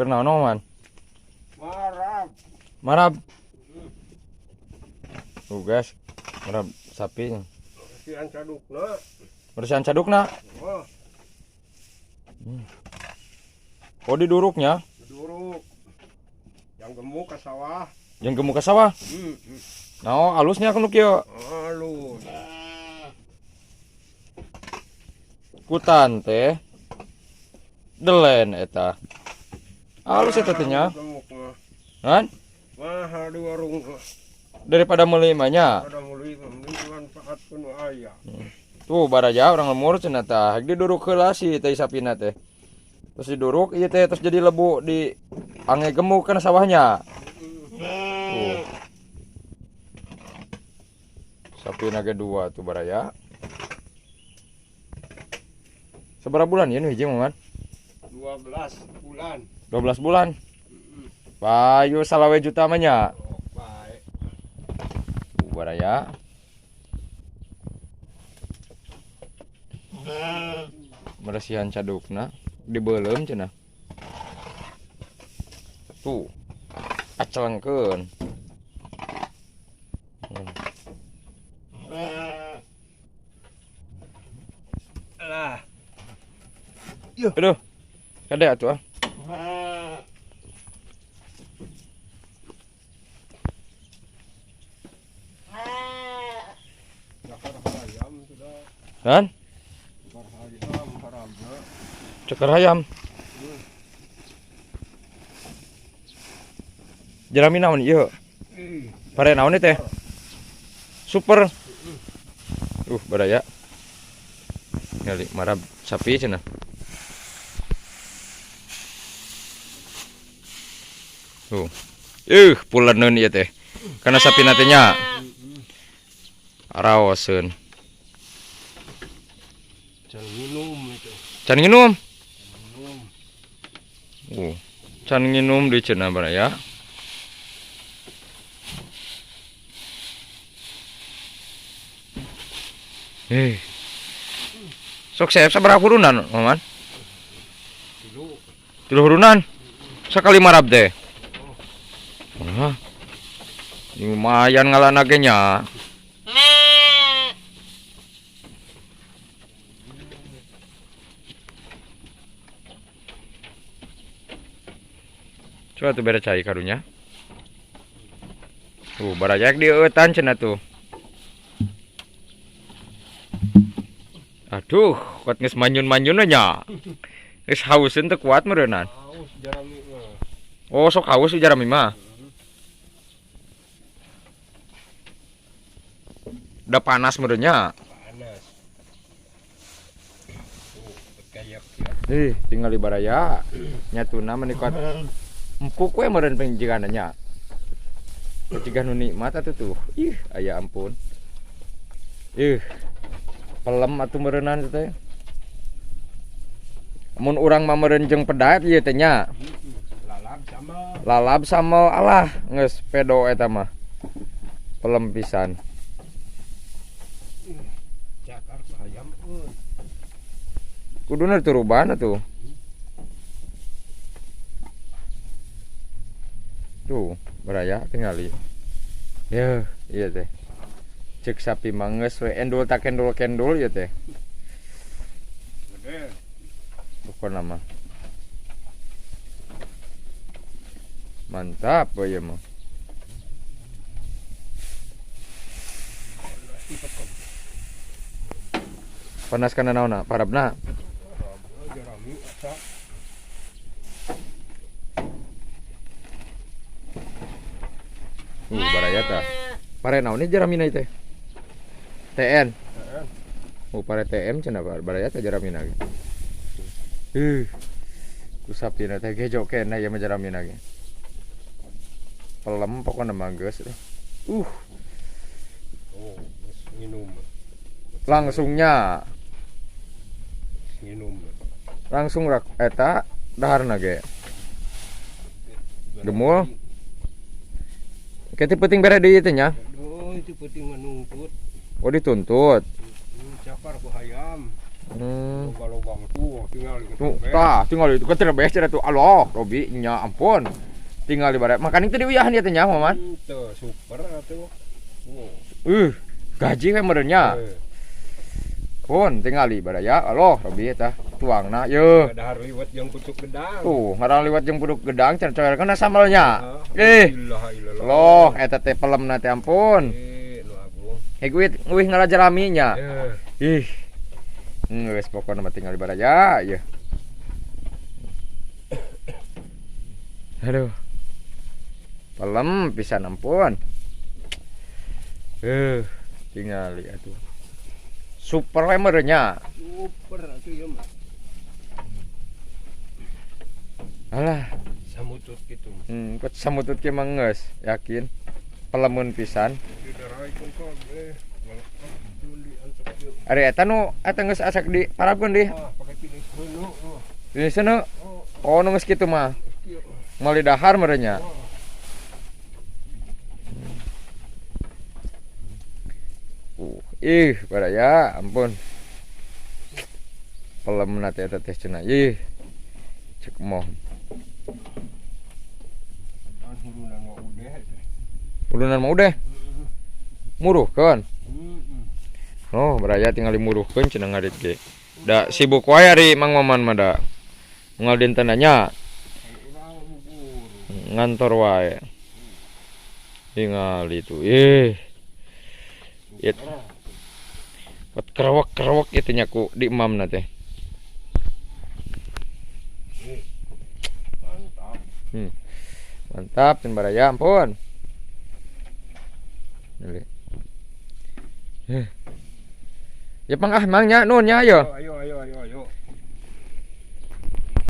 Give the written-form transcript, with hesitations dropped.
Keur naon man? Marab. Marab. Guys, marab sapi. Bersihan cadukna. Bersihan cadukna. Oh. Oh diduruknya. Duruk. Yang gemuk ke sawah. Yang gemuk ke sawah. Nah, halusnya kan kieu. Halus. Kutan teh. Delen eta. Halus eta teh nya. Gemuk mah. Kan? Mahal di warung. Daripada meuli mah nya. Ada meuli manfaatkeun aya. Tuh baraja orang lemur cenah tah. Diduruk heula si teh sapina teh. Terus diduruk ieu teh terus jadi lebu di ange gemuk kan sawahnya. Tuh. Sapina kedua tuh baraya. Seberapa bulan ya nih hiji Maman? 12 bulan. 12 bulan. Bayu salawe juta mah nya. Oh, baik. Baraya. Bersihan cadukna dibeuleum cenah. Tuh. Acelengkeun. Lah. Aduh. Kade atuh ah. Ayam sudah. Kan? Ayam harapnya. Ceker ayam. Jerami naon ieu? Pare naon teh? Super. Baraya. Ngali marab sapi cenah. Puleneun ieu teh. Kana sapina teh nya. Araoseun. Can minum itu. Can nginum. Can nginum di cenah baraya. Sok saya sabaraha hurunan, Maman? 3 hurunan. Sakali marab teh. Lumayan ngalana ge nya. Coba tuh bere cai karunya. Barajak di eutan cenah tuh. Aduh, kuat geus manyun-manyun nya. Geus hauseun teu kuat meureunnan. Haus jarami mah. Oh, sok haus jarami mah. Udah panas meureunnya. Panas. Kayak Tinggal di baraya. Nyatuna menikot empuk we meureun penjiganna nya. Penjigan nu nikmat atuh tuh. Aya ampun. Pelem atuh meureunan teh. Mun urang mah meureun jeung pedat ieu teh nya. Lalab sama alah geus pedo eta mah. Pelem pisan. Cakar ku hayam eun. Kuduna turuban atuh. Tuh, baraya tingali. Iya teh. Cek sapi manges we endul tak kendul-kendul ya teh. Gede. Pokona mah. Mantap we ieu mah. Panas kana naonna? Parabna. Jarami asa. Baraya tah. Pare naon ieu jaramina teh? TN. Pare TM cenah baraya teh jaramina ge. Ku sapina teh gejo keneh ieu mah jaramina ge. Pelem pokona mah geus. Minum. Langsungnya. Minum. Langsung rak eta daharna ge. Gemul. Keti penting bere deui teh nya. Oh, itu penting menuntut. Oh dituntut. Cakar ku hayam. Kalau bang tuh tinggal di Tuh, Ketebek. tinggal itu kan terbes cenah tuh. Allah, Robi nya ampun. Tinggal di barat. Makan itu diuyahan ya teh nya, Maman. Tuh super atuh. Gaji we merenya. Eh, Pun tinggal di barat ya. Allah, Robi tah tuangna yeuh. Dahar liwat yang pucuk gedang. Tuh, ngarang liwat jeung puduk gedang cenah coel kana sambalnya. Ah, Ih, ilah ilah. loh eta teh pelemna teh ampun. Nu agung. Nguih ngarajaraminya. Eh, Ih. Geus pokona mah tinggal di barat ya. Aduh. Pelem pisan ampun. Tinggal lihat tuh. Super lemernya. super atuh ya mah. Alah, Samutut gitu. Kot samutut ke mangeus, yakin. Pelemun pisan. Didaraikeun kabeh. Juli antuk yeuh. Ari eta nu eta geus asak di parabkeun di. Pakai pilih heulu. Di sana. Oh, nu geus kitu mah. Mali dahar merenya. Pada ya, ampun. Pelemna teh eta teh cenah. Cek moh. Hulunan mah udah. Ulunan mah udah. Muruhkeun. Oh, beraya tinggal dimuruhkeun cenah ngarit ge. Da sibuk wae ari Mang Maman mah da. Moal dinten nya ngantor wae. Tinggal itu. Pot kerewek itu nyaku di imamna teh. Mantap. Mantap cen baraya ampun. Ya pang mangnya nun nya ayo. Ayo.